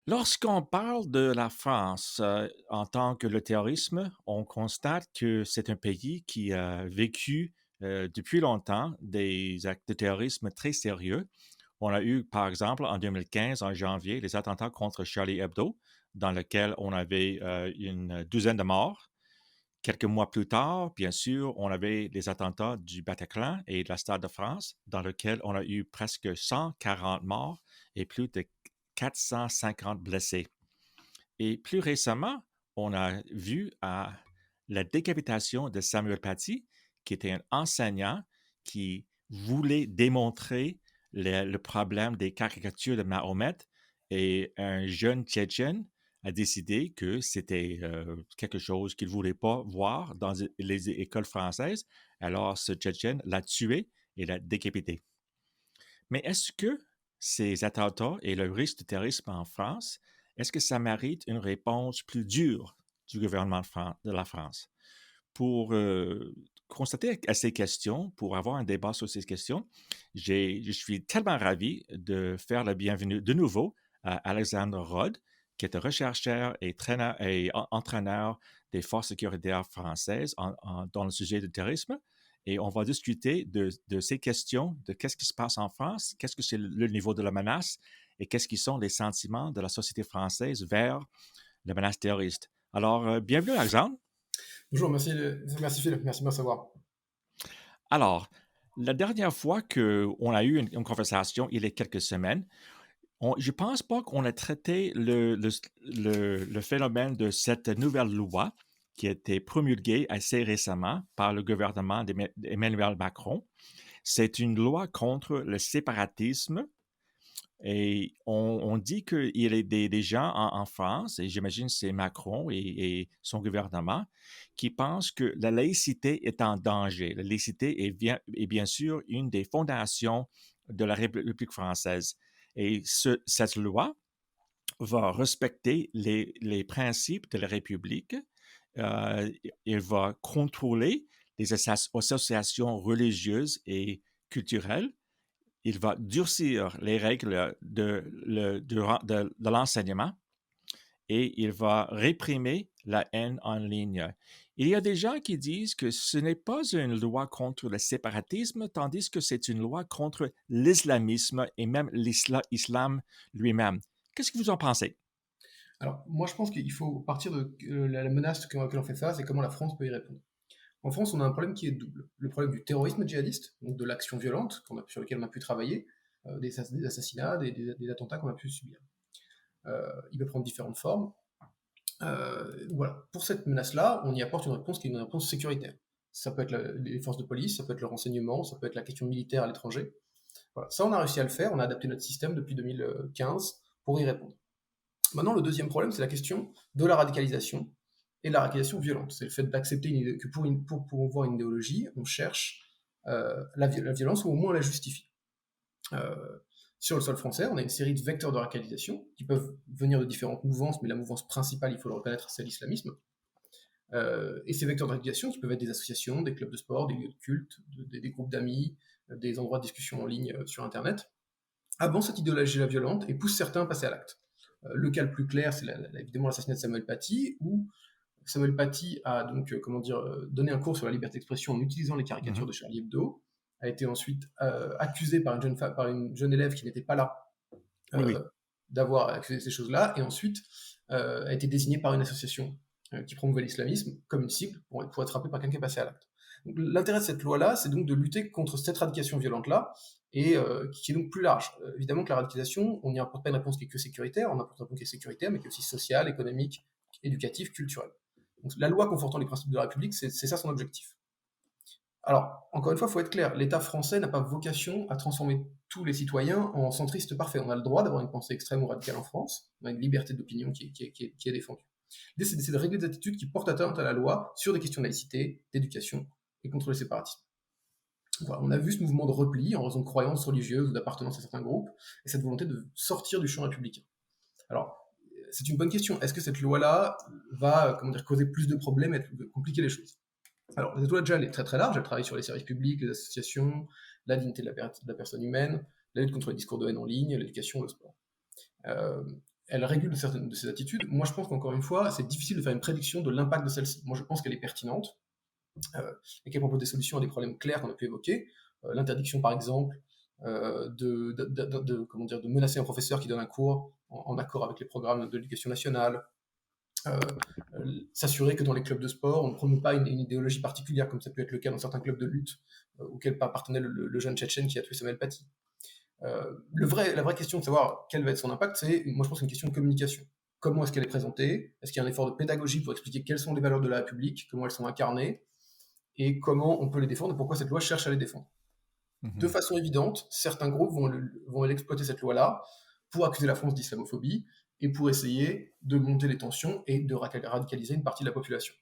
Lorsqu'on parle de la France, en tant que le terrorisme, on constate que c'est un pays qui a vécu, depuis longtemps des actes de terrorisme très sérieux. On a eu, par exemple, en 2015, en janvier, les attentats contre Charlie Hebdo, dans lequel on avait, une douzaine de morts. Quelques mois plus tard, bien sûr, on avait les attentats du Bataclan et de la Stade de France, dans lequel on a eu presque 140 morts et plus de 450 blessés. Et plus récemment, on a vu la décapitation de Samuel Paty, qui était un enseignant qui voulait démontrer le problème des caricatures de Mahomet, et un jeune Tchétchène a décidé que c'était quelque chose qu'il ne voulait pas voir dans les écoles françaises. Alors ce Tchétchène l'a tué et l'a décapité. Mais est-ce que ces attentats et le risque de terrorisme en France, est-ce que ça mérite une réponse plus dure du gouvernement de la France? Pour constater à ces questions, pour avoir un débat sur ces questions, je suis tellement ravi de faire le bienvenu de nouveau à Alexandre Rod, qui est un rechercheur et, entraîneur des forces sécuritaires françaises dans le sujet du terrorisme. Et on va discuter de ces questions, de qu'est-ce qui se passe en France, qu'est-ce que c'est le niveau de la menace et qu'est-ce qui sont les sentiments de la société française vers la menace terroriste. Alors, bienvenue Alexandre. Bonjour, merci Philippe, merci de me recevoir. Alors, la dernière fois qu'on a eu une conversation, il y a quelques semaines, je pense pas qu'on a traité le phénomène de cette nouvelle loi qui a été promulguée assez récemment par le gouvernement d'Emmanuel Macron. C'est une loi contre le séparatisme, et on dit qu'il y a des gens en France, et j'imagine c'est Macron et son gouvernement, qui pensent que la laïcité est en danger. La laïcité est bien sûr une des fondations de la République française. Et cette loi va respecter les principes de la République. Euh, il va contrôler les associations religieuses et culturelles. Il va durcir les règles de l'enseignement, et il va réprimer la haine en ligne. Il y a des gens qui disent que ce n'est pas une loi contre le séparatisme, tandis que c'est une loi contre l'islamisme et même l'islam lui-même. Qu'est-ce que vous en pensez? Alors, moi je pense qu'il faut partir de la menace que l'on fait face et comment la France peut y répondre. En France, on a un problème qui est double. Le problème du terrorisme djihadiste, donc de l'action violente sur laquelle on a pu travailler, des assassinats, des attentats qu'on a pu subir. Il peut prendre différentes formes. Voilà. Pour cette menace-là, on y apporte une réponse qui est une réponse sécuritaire. Ça peut être les forces de police, ça peut être le renseignement, ça peut être la question militaire à l'étranger. Voilà. Ça, on a réussi à le faire, on a adapté notre système depuis 2015 pour y répondre. Maintenant, le deuxième problème, c'est la question de la radicalisation et de la radicalisation violente. C'est le fait d'accepter que pour promouvoir une idéologie, on cherche la violence ou au moins on la justifie. Euh, sur le sol français, on a une série de vecteurs de radicalisation qui peuvent venir de différentes mouvances, mais la mouvance principale, il faut le reconnaître, c'est l'islamisme. Et ces vecteurs de radicalisation qui peuvent être des associations, des clubs de sport, des lieux de culte, des groupes d'amis, des endroits de discussion en ligne sur Internet, avancent cette idéologie-là violente et poussent certains à passer à l'acte. Le cas le plus clair, c'est évidemment l'assassinat de Samuel Paty, où Samuel Paty a donc donné un cours sur la liberté d'expression en utilisant les caricatures Mhm. de Charlie Hebdo, a été ensuite accusé par par une jeune élève qui n'était pas là Oui, euh, oui. d'avoir accusé ces choses-là, et ensuite a été désigné par une association qui promouvait l'islamisme comme une cible pour être frappé par quelqu'un qui est passé à l'acte. L'intérêt de cette loi-là, c'est donc de lutter contre cette radicalisation violente-là, et qui est donc plus large. Évidemment que la radicalisation, on n'y apporte pas une réponse qui est que sécuritaire, on apporte une réponse qui est sécuritaire, mais qui est aussi sociale, économique, éducative, culturelle. Donc la loi confortant les principes de la République, c'est ça son objectif. Alors, encore une fois, il faut être clair, l'État français n'a pas vocation à transformer tous les citoyens en centristes parfaits. On a le droit d'avoir une pensée extrême ou radicale en France, on a une liberté d'opinion qui est défendue. L'idée, c'est de régler des attitudes qui portent atteinte à la loi sur des questions de laïcité, d'éducation et contre le séparatisme. Voilà, on a vu ce mouvement de repli en raison de croyances religieuses ou d'appartenance à certains groupes, et cette volonté de sortir du champ républicain. Alors, c'est une bonne question. Est-ce que cette loi-là va causer plus de problèmes et compliquer les choses? Alors, cette loi déjà, elle est très très large, elle travaille sur les services publics, les associations, la dignité de la personne humaine, la lutte contre les discours de haine en ligne, l'éducation, le sport. Euh, elle régule certaines de ces attitudes. Moi, je pense qu'encore une fois, c'est difficile de faire une prédiction de l'impact de celle-ci. Moi, je pense qu'elle est pertinente et qu'elle propose des solutions à des problèmes clairs qu'on a pu évoquer. L'interdiction, par exemple, comment dire, de menacer un professeur qui donne un cours en accord avec les programmes de l'éducation nationale, euh, s'assurer que dans les clubs de sport, on ne promeut pas une idéologie particulière, comme ça peut être le cas dans certains clubs de lutte, auxquels appartenait le jeune Tchétchène qui a tué Samuel Paty. La vraie question de savoir quel va être son impact, c'est, moi je pense, une question de communication. Comment est-ce qu'elle est présentée? Est-ce qu'il y a un effort de pédagogie pour expliquer quelles sont les valeurs de la République, comment elles sont incarnées, et comment on peut les défendre, et pourquoi cette loi cherche à les défendre? De Mhm. façon évidente, certains groupes vont exploiter cette loi-là pour accuser la France d'islamophobie et pour essayer de monter les tensions et de radicaliser une partie de la population.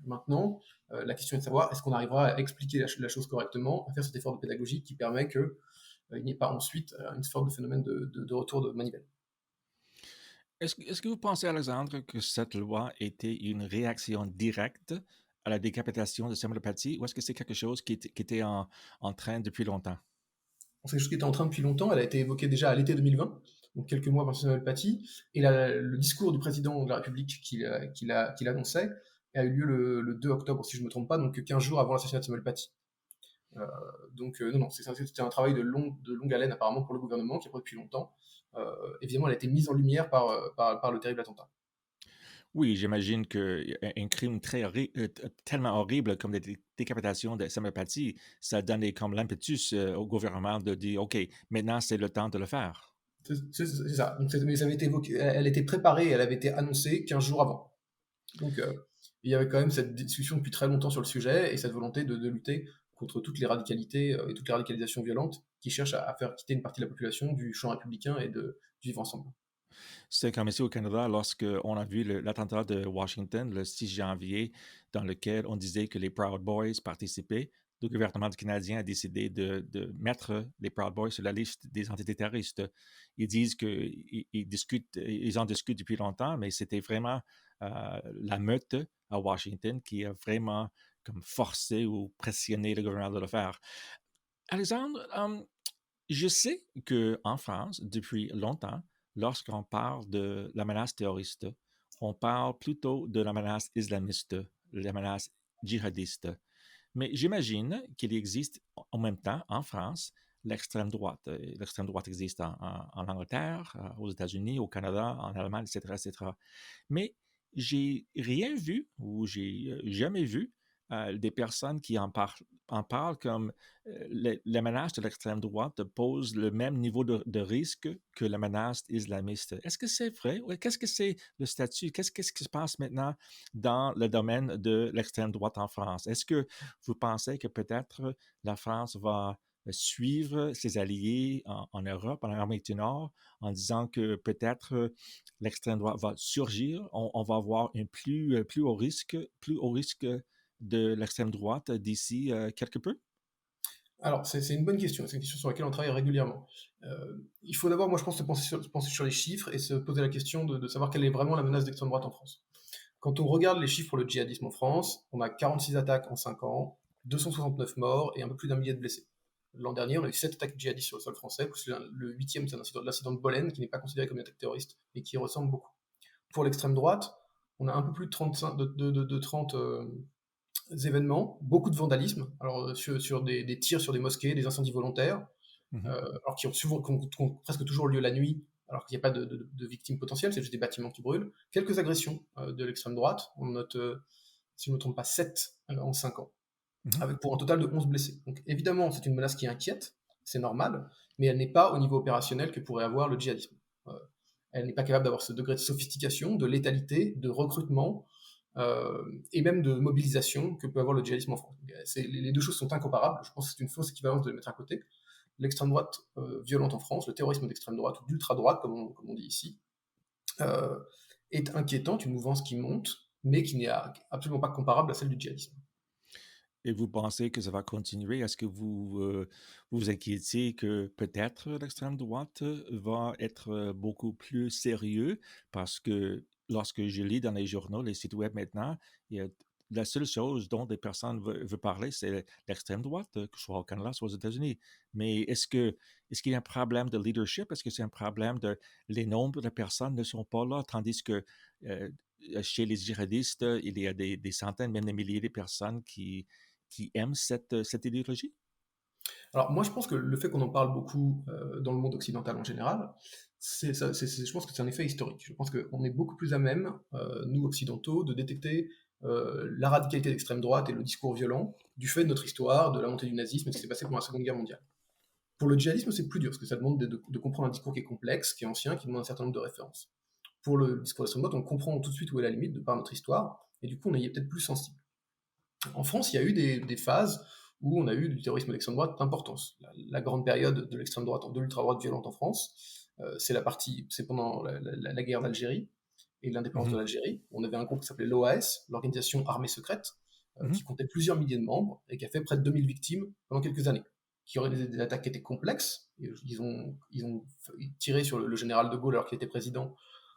Maintenant, la question est de savoir est-ce qu'on arrivera à expliquer la chose correctement, à faire cet effort de pédagogie qui permet qu'il n'y ait pas ensuite une sorte de phénomène de retour de manivelle. Est-ce que vous pensez, Alexandre, que cette loi était une réaction directe à la décapitation de Samuel Paty, ou est-ce que c'est quelque chose qui était en train depuis longtemps? C'est quelque chose qui était en train depuis longtemps, elle a été évoquée déjà à l'été 2020, donc quelques mois avant Samuel Paty, et le discours du président de la République qu'il annonçait a eu lieu le 2 octobre, si je ne me trompe pas, donc 15 jours avant l'assassinat de Samuel Paty. Euh, non, non, c'était un travail de longue haleine apparemment pour le gouvernement qui a pris depuis longtemps. Évidemment, elle a été mise en lumière par le terrible attentat. Oui, j'imagine qu'un crime tellement horrible comme la décapitation de Samuel Paty, ça donnait comme l'impetus au gouvernement de dire, OK, maintenant c'est le temps de le faire. C'est ça. Donc, mais ça avait été évoqué, elle était préparée, elle avait été annoncée 15 jours avant. Donc, il y avait quand même cette discussion depuis très longtemps sur le sujet et cette volonté de lutter contre toutes les radicalités et toutes les radicalisations violentes qui cherchent à faire quitter une partie de la population du champ républicain et du vivre ensemble. C'est comme ici au Canada, lorsqu'on a vu l'attentat de Washington le 6 janvier, dans lequel on disait que les Proud Boys participaient, le gouvernement du Canadien a décidé de mettre les Proud Boys sur la liste des entités terroristes. Ils disent ils en discutent depuis longtemps, mais c'était vraiment la meute à Washington qui a vraiment comme forcé ou pressionné le gouvernement de le faire. Alexandre, je sais qu'en France, depuis longtemps, lorsqu'on parle de la menace terroriste, on parle plutôt de la menace islamiste, la menace djihadiste. Mais j'imagine qu'il existe en même temps en France l'extrême droite. L'extrême droite existe en Angleterre, aux États-Unis, au Canada, en Allemagne, etc., etc. Mais j'ai rien vu ou j'ai jamais vu des personnes qui en parlent comme la menace de l'extrême droite pose le même niveau de risque que la menace islamiste. Est-ce que c'est vrai? Qu'est-ce que c'est le statut? Qu'est-ce qui se passe maintenant dans le domaine de l'extrême droite en France? Est-ce que vous pensez que peut-être la France va suivre ses alliés en Europe, en Amérique du Nord, en disant que peut-être l'extrême droite va surgir, on va avoir un plus haut risque de l'extrême droite d'ici quelque peu? Alors, c'est une bonne question, c'est une question sur laquelle on travaille régulièrement. Il faut d'abord, moi je pense, se penser sur les chiffres et se poser la question de savoir quelle est vraiment la menace d'extrême droite en France. Quand on regarde les chiffres pour le djihadisme en France, on a 46 attaques en 5 ans, 269 morts et un peu plus d'un millier de blessés. L'an dernier, on a eu 7 attaques djihadistes sur le sol français, plus le huitième, c'est l'incident de Bolène, qui n'est pas considéré comme une attaque terroriste, mais qui ressemble beaucoup. Pour l'extrême droite, on a un peu plus de 35, de 30 événements, beaucoup de vandalisme, alors sur des tirs sur des mosquées, des incendies volontaires, Mhm. alors qui ont presque toujours lieu la nuit, alors qu'il n'y a pas de victimes potentielles, c'est juste des bâtiments qui brûlent. Quelques agressions de l'extrême droite, on note, si je ne me trompe pas, 7 en 5 ans, Mhm. avec pour un total de 11 blessés. Donc évidemment, c'est une menace qui inquiète, c'est normal, mais elle n'est pas au niveau opérationnel que pourrait avoir le djihadisme. Euh, Elle n'est pas capable d'avoir ce degré de sophistication, de létalité, de recrutement, et même de mobilisation que peut avoir le djihadisme en France. Les deux choses sont incomparables. Je pense que c'est une fausse équivalence de les mettre à côté. L'extrême droite violente en France, le terrorisme d'extrême droite ou d'ultra droite, comme on dit ici, euh, est inquiétante, une mouvance qui monte, mais qui n'est absolument pas comparable à celle du djihadisme. Et vous pensez que ça va continuer? Est-ce que vous inquiétez que peut-être l'extrême droite va être beaucoup plus sérieux? Parce que lorsque je lis dans les journaux, les sites web maintenant, il y a la seule chose dont des personnes veulent parler, c'est l'extrême droite, que ce soit au Canada, soit aux États-Unis. Mais est-ce qu'il y a un problème de leadership? Est-ce que c'est un problème de les nombres de personnes ne sont pas là, tandis que euh, chez les djihadistes, il y a des centaines, même des milliers de personnes qui aiment cette idéologie? Alors moi, je pense que le fait qu'on en parle beaucoup dans le monde occidental en général, je pense que c'est un effet historique. Je pense qu'on est beaucoup plus à même, nous occidentaux, de détecter la radicalité d'extrême droite et le discours violent du fait de notre histoire, de la montée du nazisme et de ce qui s'est passé pendant la Seconde Guerre mondiale. Pour le djihadisme, c'est plus dur, parce que ça demande de comprendre un discours qui est complexe, qui est ancien, qui demande un certain nombre de références. Pour le discours d'extrême droite, on comprend tout de suite où est la limite de par notre histoire, et du coup on y est peut-être plus sensible. En France, il y a eu des phases où on a eu du terrorisme d'extrême droite d'importance. La grande période de l'extrême droite, de l'ultra-droite violente en France, c'est pendant la guerre d'Algérie et l'indépendance de Mhm, l'Algérie. On avait un groupe qui s'appelait l'OAS, l'Organisation Armée Secrète, mhm. qui comptait plusieurs milliers de membres et qui a fait près de 2000 victimes pendant quelques années, qui auraient des attaques qui étaient complexes. Et ils ont tiré sur le général de Gaulle alors qu'il était président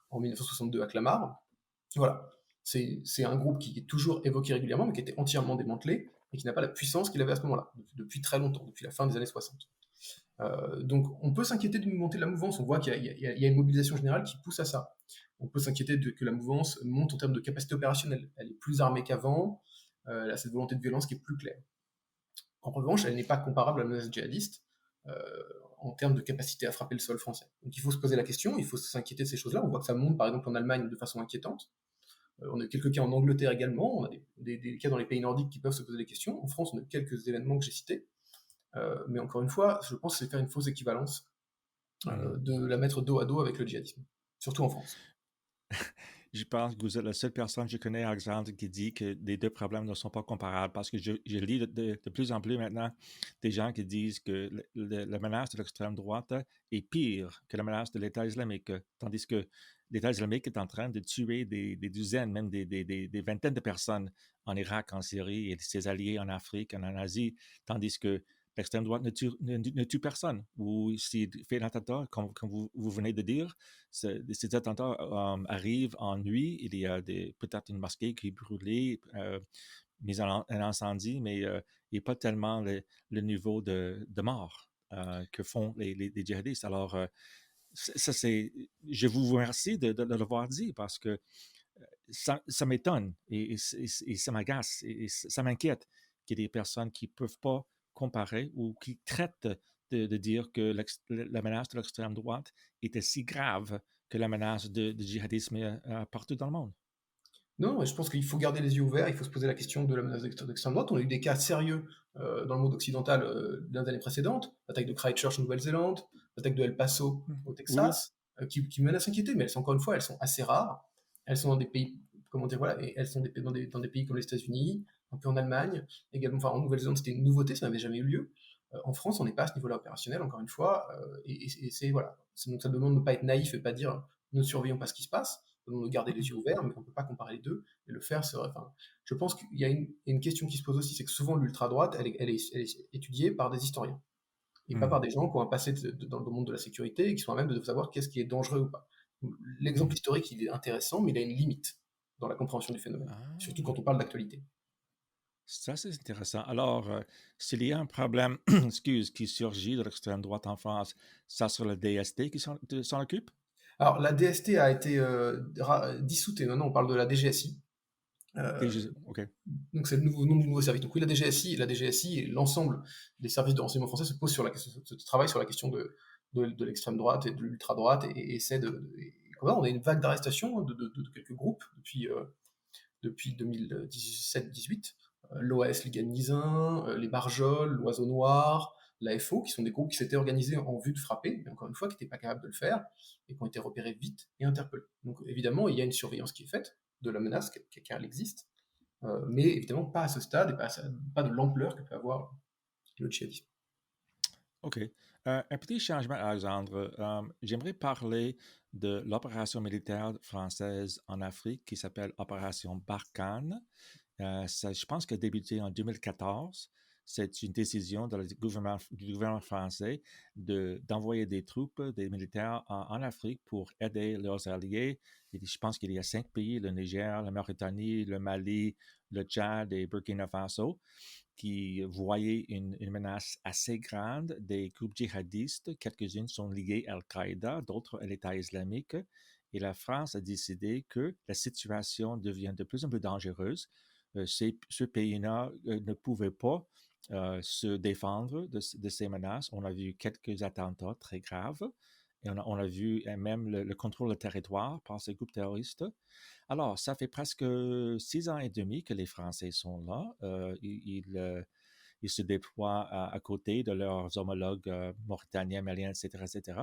en 1962 à Clamart. Voilà. C'est un groupe qui est toujours évoqué régulièrement, mais qui était entièrement démantelé et qui n'a pas la puissance qu'il avait à ce moment-là, depuis très longtemps, depuis la fin des années 60. Donc on peut s'inquiéter d'une montée de la mouvance, on voit qu'il y a une mobilisation générale qui pousse à ça. On peut s'inquiéter que la mouvance monte en termes de capacité opérationnelle. Elle est plus armée qu'avant, elle a cette volonté de violence qui est plus claire. En revanche, elle n'est pas comparable à la menace djihadiste euh, en termes de capacité à frapper le sol français. Donc il faut se poser la question, il faut s'inquiéter de ces choses-là. On voit que ça monte par exemple en Allemagne de façon inquiétante. On a eu quelques cas en Angleterre également, on a des cas dans les pays nordiques qui peuvent se poser des questions. En France, on a quelques événements que j'ai cités. Mais encore une fois, je pense que c'est faire une fausse équivalence Mhm. de la mettre dos à dos avec le djihadisme, surtout en France. Je pense que vous êtes la seule personne que je connais, Alexandre, qui dit que les deux problèmes ne sont pas comparables parce que je lis de plus en plus maintenant des gens qui disent que la menace de l'extrême droite est pire que la menace de l'État islamique, tandis que l'État islamique est en train de tuer des dizaines, même des vingtaines de personnes en Irak, en Syrie et ses alliés en Afrique, en Asie, tandis que l'extrême droite ne tue personne. Ou s'il fait un attentat, comme vous venez de dire, ces attentats arrivent en nuit. Il y a peut-être une mosquée qui est brûlée, mise en incendie, mais il n'y a pas tellement le niveau de mort que font les djihadistes. Alors, ça, je vous remercie de l'avoir dit parce que ça m'étonne et ça m'agace et ça m'inquiète qu'il y ait des personnes qui ne peuvent pas comparer ou qui traitent de dire que la menace de l'extrême droite était si grave que la menace de djihadisme partout dans le monde. Non, et je pense qu'il faut garder les yeux ouverts, il faut se poser la question de la menace d'extrême droite. On a eu des cas sérieux dans le monde occidental dans les années précédentes, l'attaque de Christchurch en Nouvelle-Zélande, l'attaque de El Paso au Oui, oui. Texas, qui mènent à s'inquiéter, mais elles sont encore une fois, elles sont assez rares. Elles sont dans des pays, comment dire, voilà, et elles sont dans des pays comme les États-Unis, un peu en Allemagne, également, enfin en Nouvelle-Zélande, c'était une nouveauté, ça n'avait jamais eu lieu. En France, on n'est pas à ce niveau-là opérationnel, encore une fois, et c'est voilà. Donc ça demande de ne pas être naïf et pas dire ne surveillons pas ce qui se passe, de garder les yeux ouverts, mais on ne peut pas comparer les deux. Et le faire serait. Enfin, je pense qu'il y a une question qui se pose aussi, c'est que souvent l'ultra-droite, elle est étudiée par des historiens, et pas Mm. par des gens qui ont un passé dans le monde de la sécurité et qui sont à même de savoir qu'est-ce qui est dangereux ou pas. L'exemple Mhm. historique, il est intéressant, mais il a une limite dans la compréhension du phénomène, surtout Ah, quand on parle d'actualité. ça c'est intéressant. Alors, s'il y a un problème, excuse, qui surgit de l'extrême droite en France, ça sera le DST qui s'en occupe? Alors, la DST a été dissoute et maintenant on parle de la DGSI. Euh, OK. donc c'est le nom du nouveau service. Donc oui, la DGSI et l'ensemble des services de renseignement français se posent sur la question, se travaillent sur la question de l'extrême droite et de l'ultra droite et essaient voilà, on a une vague d'arrestations de quelques groupes depuis 2017-18. L'OAS, les Ganisin, les Barjols, l'Oiseau Noir, l'AFO, qui sont des groupes qui s'étaient organisés en vue de frapper, mais encore une fois, qui n'étaient pas capables de le faire, et qui ont été repérés vite et interpellés. Donc évidemment, il y a une surveillance qui est faite de la menace, car elle existe, mais évidemment pas à ce stade et pas de l'ampleur que peut avoir le djihadisme. OK. Un petit changement, Alexandre. J'aimerais parler de l'opération militaire française en Afrique qui s'appelle Opération Barkhane. Je pense qu'elle a débuté en 2014. c'est une décision du gouvernement français d'envoyer des troupes, des militaires en Afrique pour aider leurs alliés. Et je pense qu'il y a 5 pays, le Niger, la Mauritanie, le Mali, le Tchad et Burkina Faso, qui voyaient une menace assez grande des groupes djihadistes. Quelques-unes sont liées à Al-Qaïda, d'autres à l'État islamique. Et la France a décidé que la situation devient de plus en plus dangereuse. Ce pays-là ne pouvait pas se défendre de ces menaces. On a vu quelques attentats très graves et on a vu même le contrôle du territoire par ces groupes terroristes. Alors, ça fait presque 6 ans et demi que les Français sont là. Ils se déploient à côté de leurs homologues mauritaniens, maliens, etc., etc.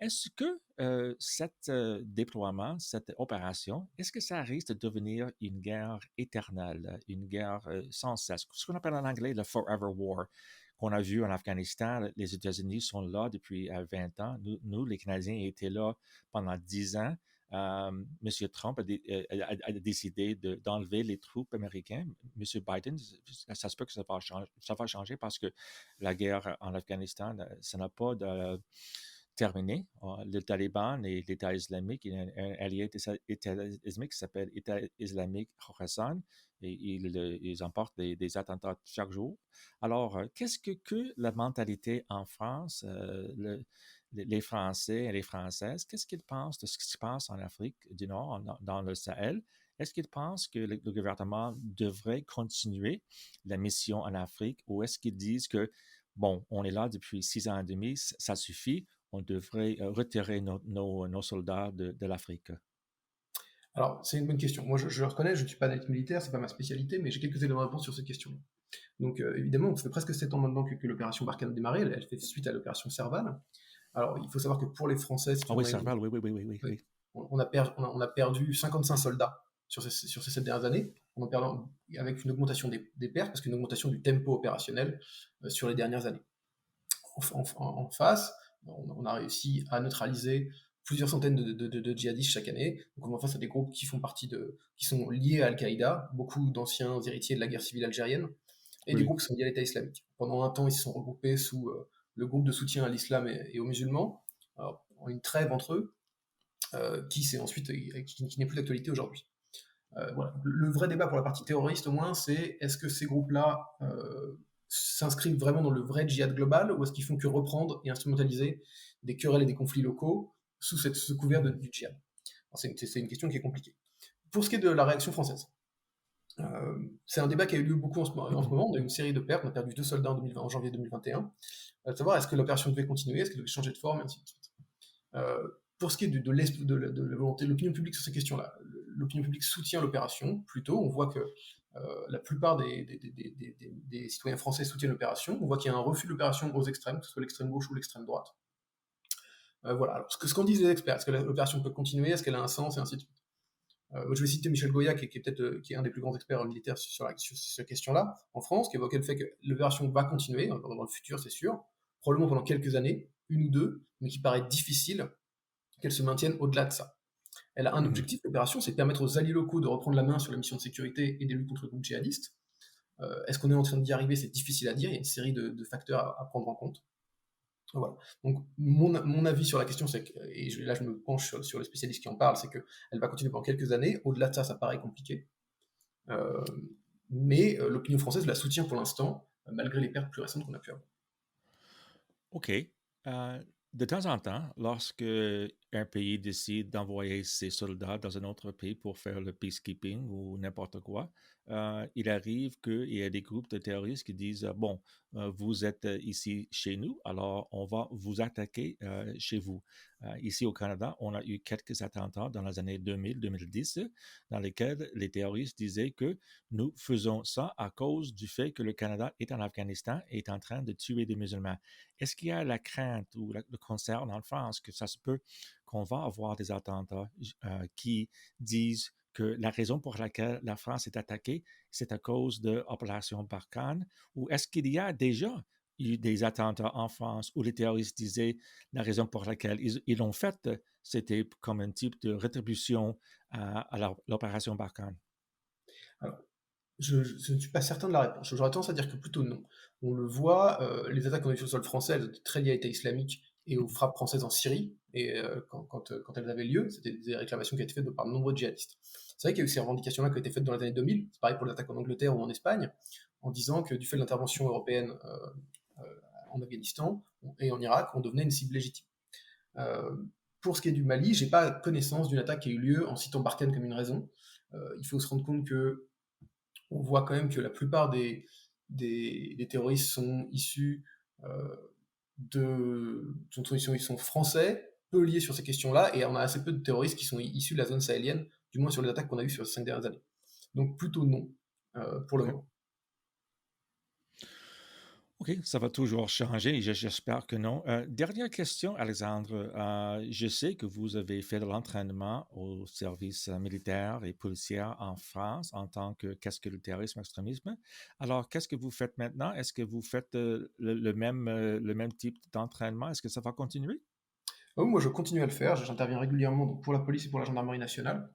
Est-ce que cet déploiement, cette opération, est-ce que ça risque de devenir une guerre éternelle, une guerre sans cesse, ce qu'on appelle en anglais le Forever War, qu'on a vu en Afghanistan? Les États-Unis sont là depuis 20 ans. Nous, les Canadiens, étaient là pendant 10 ans. M. Trump a décidé d'enlever les troupes américaines. M. Biden, ça se peut que ça va changer parce que la guerre en Afghanistan, ça n'a pas de terminé. Le Taliban et l'État islamique, il y a un allié de l'État islamique qui s'appelle État islamique Khorasan et ils emportent des attentats chaque jour. Alors, qu'est-ce que la mentalité en France, les Français et les Françaises, qu'est-ce qu'ils pensent de ce qui se passe en Afrique du Nord, dans le Sahel? Est-ce qu'ils pensent que le gouvernement devrait continuer la mission en Afrique ou est-ce qu'ils disent que, bon, on est là depuis 6 ans et demi, ça suffit, on devrait retirer nos soldats de l'Afrique? Alors, c'est une bonne question. Moi, je le reconnais, je ne suis pas analyste militaire, c'est pas ma spécialité, mais j'ai quelques éléments de réponse sur cette question. Donc, évidemment, ça fait presque 7 ans maintenant que l'opération Barkhane a démarré, elle fait suite à l'opération Serval. Alors, il faut savoir que pour les Françaises qui Ah ont oui, été... Serval, oui, oui, oui, oui, oui, Ouais, oui. on a perdu 55 soldats sur ces 7 dernières années, en perdant, avec une augmentation des pertes, parce qu'une augmentation du tempo opérationnel sur les dernières années. En face, on a réussi à neutraliser plusieurs centaines de djihadistes chaque année. Donc on est en face à des groupes qui sont liés à Al-Qaïda, beaucoup d'anciens héritiers de la guerre civile algérienne, et des Oui, groupes qui sont liés à l'État islamique. Pendant un temps, ils se sont regroupés sous le groupe de soutien à l'islam et aux musulmans, alors, en une trêve entre eux, qui n'est plus d'actualité aujourd'hui. Voilà. Le vrai débat pour la partie terroriste, au moins, c'est est-ce que ces groupes-là s'inscrivent vraiment dans le vrai djihad global ou est-ce qu'ils font que reprendre et instrumentaliser des querelles et des conflits locaux sous ce couvert du djihad? C'est une question qui est compliquée. Pour ce qui est de la réaction française, c'est un débat qui a eu lieu beaucoup en ce moment. On a eu une série de pertes, on a perdu 2 soldats en janvier 2021. À savoir, est-ce que l'opération devait continuer, est-ce qu'elle devait changer de forme, et ainsi de suite. Pour ce qui est de la volonté de l'opinion publique sur ces questions-là, l'opinion publique soutient l'opération, plutôt. On voit que la plupart des citoyens français soutiennent l'opération. On voit qu'il y a un refus de l'opération aux extrêmes, que ce soit l'extrême gauche ou l'extrême droite. Voilà. Alors, ce qu'en disent les experts, est-ce que l'opération peut continuer, est-ce qu'elle a un sens, et ainsi de suite. Je vais citer Michel Goya, qui est un des plus grands experts militaires sur cette question-là, en France, qui évoquait le fait que l'opération va continuer dans le futur, c'est sûr, probablement pendant quelques années, une ou deux, mais qui paraît difficile qu'elle se maintienne au-delà de ça. Elle a un Mhm. objectif, l'opération, c'est de permettre aux alliés locaux de reprendre la main sur la mission de sécurité et des luttes contre le groupe djihadiste. Est-ce qu'on est en train d'y arriver? C'est difficile à dire, il y a une série de facteurs à prendre en compte. Voilà. Donc, mon avis sur la question, c'est que, et là je me penche sur les spécialistes qui en parlent, c'est qu'elle va continuer pendant quelques années. Au-delà de ça, ça paraît compliqué. Euh, mais l'opinion française la soutient pour l'instant, malgré les pertes plus récentes qu'on a pu avoir. OK. De temps en temps, lorsque un pays décide d'envoyer ses soldats dans un autre pays pour faire le peacekeeping ou n'importe quoi, il arrive qu'il y ait des groupes de terroristes qui disent, bon, vous êtes ici chez nous, alors on va vous attaquer chez vous. Ici au Canada, on a eu quelques attentats dans les années 2000-2010 dans lesquels les terroristes disaient que nous faisons ça à cause du fait que le Canada est en Afghanistan et est en train de tuer des musulmans. Est-ce qu'il y a la crainte ou le concern en France que ça se peut qu'on va avoir des attentats qui disent que la raison pour laquelle la France est attaquée, c'est à cause de l'opération Barkhane? Ou est-ce qu'il y a déjà eu des attentats en France où les terroristes disaient la raison pour laquelle ils l'ont fait, c'était comme un type de rétribution à l'opération Barkhane? Alors, Je ne suis pas certain de la réponse. J'aurais tendance à dire que plutôt non. On le voit, les attaques qu'on a eues sur le sol français, elles étaient très liées à l'État islamique et aux frappes françaises en Syrie et quand elles avaient lieu, c'était des réclamations qui ont été faites par de nombreux djihadistes. C'est vrai qu'il y a eu ces revendications-là qui ont été faites dans les années 2000, c'est pareil pour l'attaque en Angleterre ou en Espagne, en disant que du fait de l'intervention européenne, en Afghanistan et en Irak, on devenait une cible légitime. Pour ce qui est du Mali, j'ai pas connaissance d'une attaque qui a eu lieu en citant Barkhane comme une raison. Il faut se rendre compte que on voit quand même que la plupart des terroristes sont issus ils sont français, peu liés sur ces questions-là, et on a assez peu de terroristes qui sont issus de la zone sahélienne, du moins sur les attaques qu'on a eues sur les 5 dernières années. Donc plutôt non, pour le OK. moment. OK, ça va toujours changer, j'espère que non. Dernière question, Alexandre. Je sais que vous avez fait de l'entraînement au service militaire et policier en France en tant que qu'est-ce que le terrorisme, extrémisme. Alors, qu'est-ce que vous faites maintenant? Est-ce que vous faites le même type d'entraînement? Est-ce que ça va continuer? Moi, je continue à le faire, j'interviens régulièrement donc, pour la police et pour la gendarmerie nationale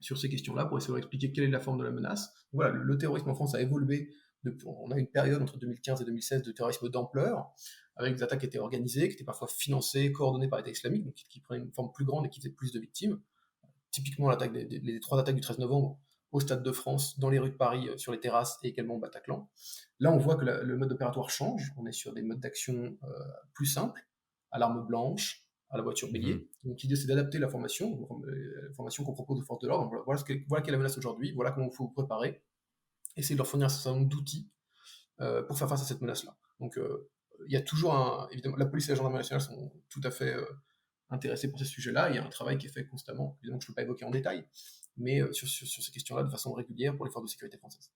sur ces questions-là pour essayer de leur expliquer quelle est la forme de la menace. Donc voilà, le terrorisme en France a évolué. On a une période entre 2015 et 2016 de terrorisme d'ampleur, avec des attaques qui étaient organisées, qui étaient parfois financées, coordonnées par l'État islamique, donc qui prenaient une forme plus grande et qui faisaient plus de victimes. Typiquement, les 3 attaques du 13 novembre au Stade de France, dans les rues de Paris, sur les terrasses et également au Bataclan. Là, on voit que le mode opératoire change. On est sur des modes d'action plus simples, à l'arme blanche, à la voiture Mhm. bélier. Donc l'idée, c'est d'adapter la formation qu'on propose aux forces de l'ordre. Donc, voilà quelle est la menace aujourd'hui, voilà comment il faut vous préparer, essayer de leur fournir un certain nombre d'outils pour faire face à cette menace-là. Donc il y a toujours évidemment, la police et la gendarmerie nationale sont tout à fait intéressés pour ces sujets-là. Il y a un travail qui est fait constamment, évidemment que je ne peux pas évoquer en détail, mais sur ces questions-là de façon régulière pour les forces de sécurité françaises.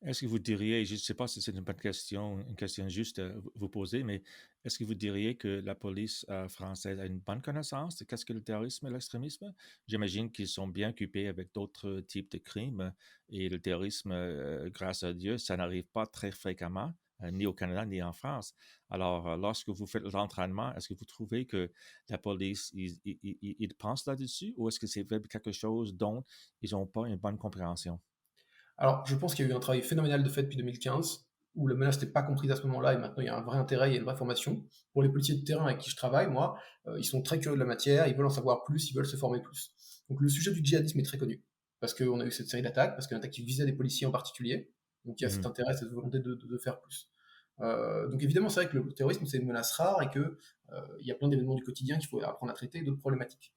Est-ce que vous diriez, je ne sais pas si c'est une bonne question, une question juste à vous poser, mais est-ce que vous diriez que la police française a une bonne connaissance de qu'est-ce que le terrorisme et l'extrémisme? J'imagine qu'ils sont bien occupés avec d'autres types de crimes et le terrorisme, grâce à Dieu, ça n'arrive pas très fréquemment, ni au Canada ni en France. Alors, lorsque vous faites l'entraînement, est-ce que vous trouvez que la police, ils pensent là-dessus ou est-ce que c'est quelque chose dont ils n'ont pas une bonne compréhension? Alors, je pense qu'il y a eu un travail phénoménal de fait depuis 2015, où la menace n'était pas comprise à ce moment-là, et maintenant il y a un vrai intérêt, il y a une vraie formation. Pour les policiers de terrain avec qui je travaille, moi, ils sont très curieux de la matière, ils veulent en savoir plus, ils veulent se former plus. Donc le sujet du djihadisme est très connu, parce qu'on a eu cette série d'attaques, parce qu'une attaque qui visait des policiers en particulier, donc il y a cet Mhm. intérêt, cette volonté de faire plus. Donc évidemment, c'est vrai que le terrorisme, c'est une menace rare, et qu'il y a plein d'événements du quotidien qu'il faut apprendre à traiter, et d'autres problématiques.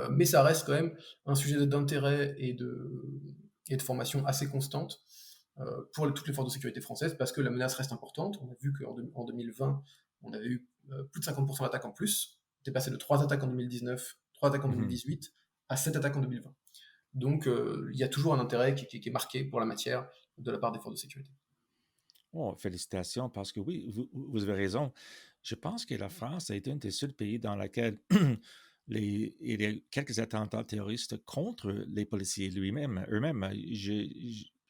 Mais ça reste quand même un sujet d'intérêt et de formation assez constante pour toutes les forces de sécurité françaises parce que la menace reste importante. On a vu qu'en 2020, on avait eu plus de 50% d'attaques en plus. On est passé de 3 attaques en 2019, 3 attaques en Mhm. 2018 à 7 attaques en 2020. Donc il y a toujours un intérêt qui est marqué pour la matière de la part des forces de sécurité. Oh, félicitations, parce que oui, vous avez raison. Je pense que la France a été un des seuls pays dans lequel il y a eu quelques attentats terroristes contre les policiers eux-mêmes.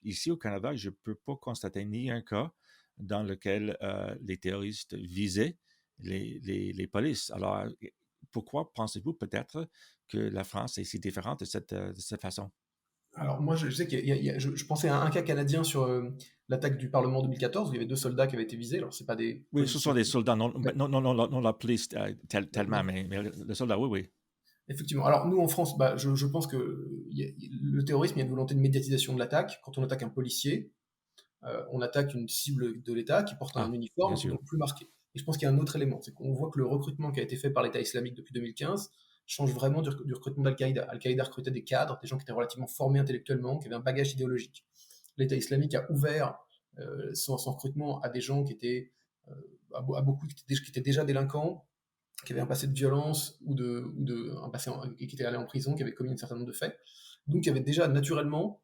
Ici au Canada, je ne peux pas constater ni un cas dans lequel les terroristes visaient les polices. Alors, pourquoi pensez-vous peut-être que la France est si différente de cette façon? Alors moi, je sais je pensais à un cas canadien sur l'attaque du Parlement en 2014 où il y avait 2 soldats qui avaient été visés. Alors c'est pas des Oui, ce sont policiers. des soldats, non la police tellement, D'accord. mais le soldat, oui, oui. Effectivement. Alors nous en France, bah, je pense que le terrorisme, il y a une volonté de médiatisation de l'attaque. Quand on attaque un policier, on attaque une cible de l'État qui porte un Ah, bien uniforme, qui est sûr. donc plus marqué. Et je pense qu'il y a un autre élément, c'est qu'on voit que le recrutement qui a été fait par l'État islamique depuis 2015 change vraiment du recrutement d'Al-Qaïda. Al-Qaïda recrutait des cadres, des gens qui étaient relativement formés intellectuellement, qui avaient un bagage idéologique. L'État islamique a ouvert son recrutement à des gens euh, à beaucoup qui étaient déjà délinquants, qui avait un passé de violence un passé qui était allé en prison, qui avait commis un certain nombre de faits. Donc il y avait déjà naturellement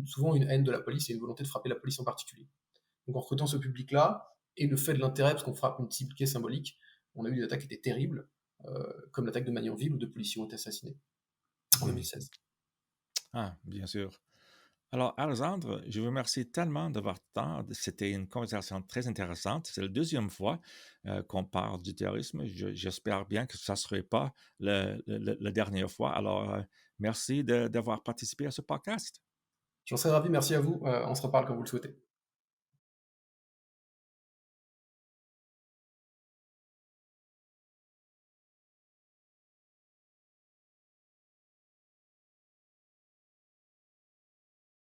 souvent une haine de la police et une volonté de frapper la police en particulier. Donc en recrutant ce public-là, et le fait de l'intérêt, parce qu'on frappe une cible qui est symbolique, on a eu des attaques qui étaient terribles, comme l'attaque de Magnanville où 2 policiers ont été assassinés en Mhm. 2016. Ah, bien sûr. Alors, Alexandre, je vous remercie tellement de votre temps. C'était une conversation très intéressante. C'est la deuxième fois qu'on parle du terrorisme. J'espère bien que ça ne serait pas la dernière fois. Alors, merci d'avoir participé à ce podcast. J'en serais ravi, merci à vous, on se reparle quand vous le souhaitez.